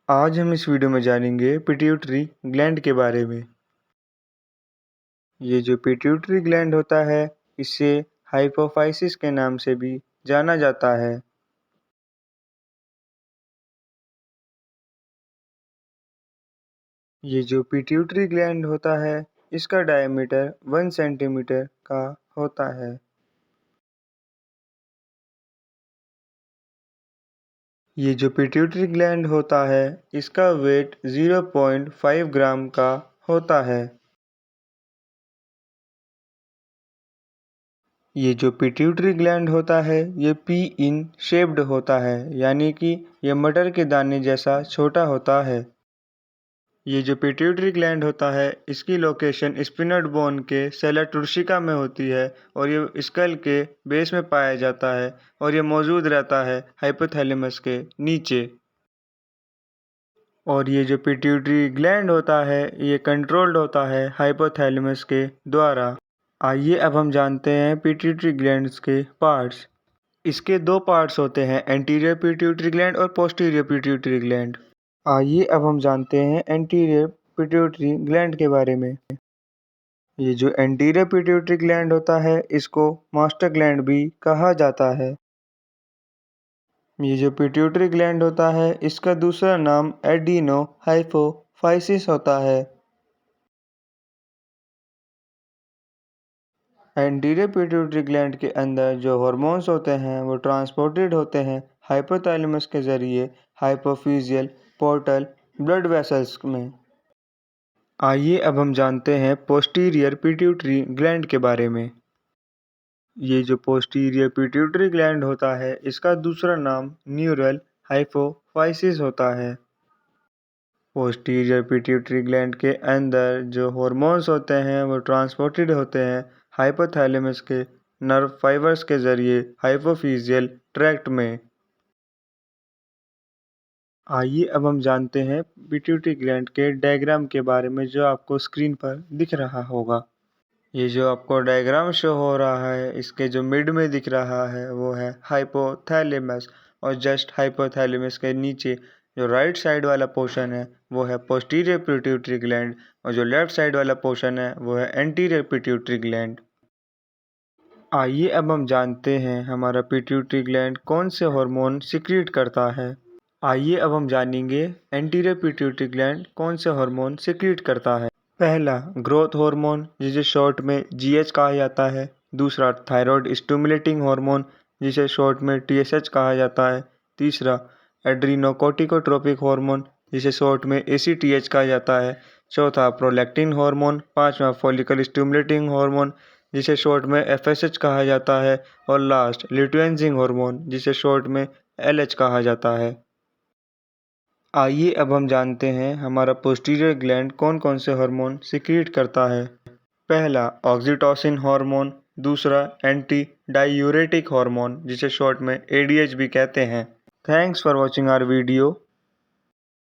आज हम इस वीडियो में जानेंगे पिट्यूटरी ग्लैंड के बारे में। ये जो पिट्यूटरी ग्लैंड होता है, इसे हाइपोफाइसिस के नाम से भी जाना जाता है। ये जो पिट्यूटरी ग्लैंड होता है, इसका डायमीटर 1 सेंटीमीटर का होता है। ये जो पिट्यूटरी ग्लैंड होता है, इसका वेट 0.5 ग्राम का होता है। ये जो पिट्यूटरी ग्लैंड होता है, ये पी इन शेप्ड होता है, यानी कि ये मटर के दाने जैसा छोटा होता है। ये जो पिट्यूटरी ग्लैंड होता है, इसकी लोकेशन स्पिनड बोन के सेला टुर्सिका में होती है और ये स्कल के बेस में पाया जाता है और ये मौजूद रहता है हाइपोथैलेमस के नीचे। और ये जो पिट्यूटरी ग्लैंड होता है, ये कंट्रोल्ड होता है हाइपोथैलेमस के द्वारा। आइए अब हम जानते हैं पिट्यूटरी ग्लैंड्स के पार्ट्स। इसके दो पार्ट्स होते हैं, एंटीरियर पिट्यूटरी ग्लैंड और पोस्टीरियर पिट्यूटरी ग्लैंड। आइए अब हम जानते हैं एंटीरियर पिट्यूटरी ग्लैंड के बारे में। ये जो एंटीरियर पिट्यूटरी ग्लैंड होता है, इसको मास्टर ग्लैंड भी कहा जाता है। ये जो पिट्यूटरी ग्लैंड होता है, इसका दूसरा नाम एडिनो हाइपोफाइसिस होता है। एंटीरियर पिट्यूटरी ग्लैंड के अंदर जो हार्मोन्स होते हैं, वो ट्रांसपोर्टेड होते हैं हाइपोथैलेमस के जरिए हाइपोफिजियल पोर्टल ब्लड वेसल्स में। आइए अब हम जानते हैं पोस्टीरियर पिट्यूटरी ग्लैंड के बारे में। ये जो पोस्टीरियर पिट्यूटरी ग्लैंड होता है, इसका दूसरा नाम न्यूरल हाइपोफाइसिस होता है। पोस्टीरियर पिट्यूटरी ग्लैंड के अंदर जो हार्मोन्स होते हैं, वो ट्रांसपोर्टेड होते हैं हाइपोथैलेमस के नर्व फाइबर्स के जरिए हाइपोफिजियल ट्रैक्ट में। आइए अब हम जानते हैं पिट्यूटरी ग्लैंड के डायग्राम के बारे में, जो आपको स्क्रीन पर दिख रहा होगा। ये जो आपको डायग्राम शो हो रहा है, इसके जो मिड में दिख रहा है, वो है हाइपोथैलेमस और जस्ट हाइपोथैलेमस के नीचे जो राइट साइड वाला पोर्शन है, वो है पोस्टीरियर पिट्यूटरी ग्लैंड और जो लेफ्ट साइड वाला पोर्शन है, वो है एंटीरियर पिट्यूटरी ग्लैंड। आइए अब हम जानते हैं हमारा पिट्यूटरी ग्लैंड कौन से हार्मोन सिक्रीट करता है। आइए अब हम जानेंगे एंटीरियर पिट्यूटरी ग्लैंड कौन से हार्मोन सिक्रीट करता है। पहला ग्रोथ हार्मोन, जिसे शॉर्ट में जीएच कहा जाता है। दूसरा थायराइड स्टिमुलेटिंग हार्मोन, जिसे शॉर्ट में टीएसएच कहा जाता है। तीसरा एड्रीनोकोर्टिकोट्रोपिक हार्मोन, जिसे शॉर्ट में एसीटीएच कहा जाता है। चौथा प्रोलैक्टिन हार्मोन। पांचवा फॉलिकल स्टिमुलेटिंग हार्मोन, जिसे शॉर्ट में एफएसएच कहा जाता है। और लास्ट ल्यूटियनजिंग हार्मोन, जिसे शॉर्ट में एलएच कहा जाता है। आइए अब हम जानते हैं हमारा पोस्टीरियर ग्लैंड कौन कौन से हार्मोन सिक्रीट करता है। पहला ऑक्सीटोसिन हार्मोन। दूसरा एंटी डायूरेटिक हार्मोन, जिसे शॉर्ट में एडीएच भी कहते हैं। Thanks for watching our video.